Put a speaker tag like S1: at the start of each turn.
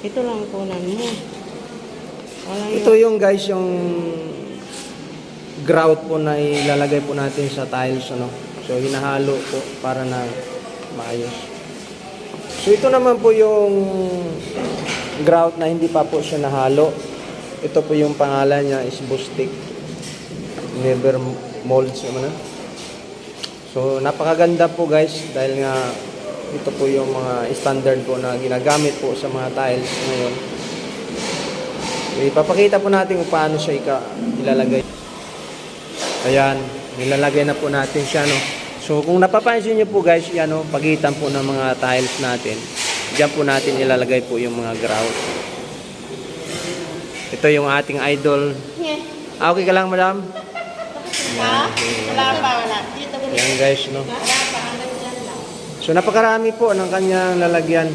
S1: Ito lang kunan mo. Wala
S2: Ito yung guys, yung grout po na ilalagay po natin sa tiles, ano. So hinahalo po para na maayos. So ito naman po yung grout na hindi pa po siya nahalo. Ito po yung pangalan niya is Bustic. Never molds naman. So napakaganda po guys dahil nga ito po yung mga standard po na ginagamit po sa mga tiles ngayon. So, ipapakita po natin kung paano siya ilalagay. Ayan, nilalagay na po natin siya, no. So kung napapansin niyo po guys, yan, no, pagitan po ng mga tiles natin. Diyan po natin ilalagay po yung mga grout. Ito yung ating idol. Okay ka lang, madam?
S1: Ha? Wala pa, wala. Dito ko.
S2: Yan guys, no.
S1: Wala pa, hanggang dyan lang.
S2: So napakarami po ng kanyang lalagyan.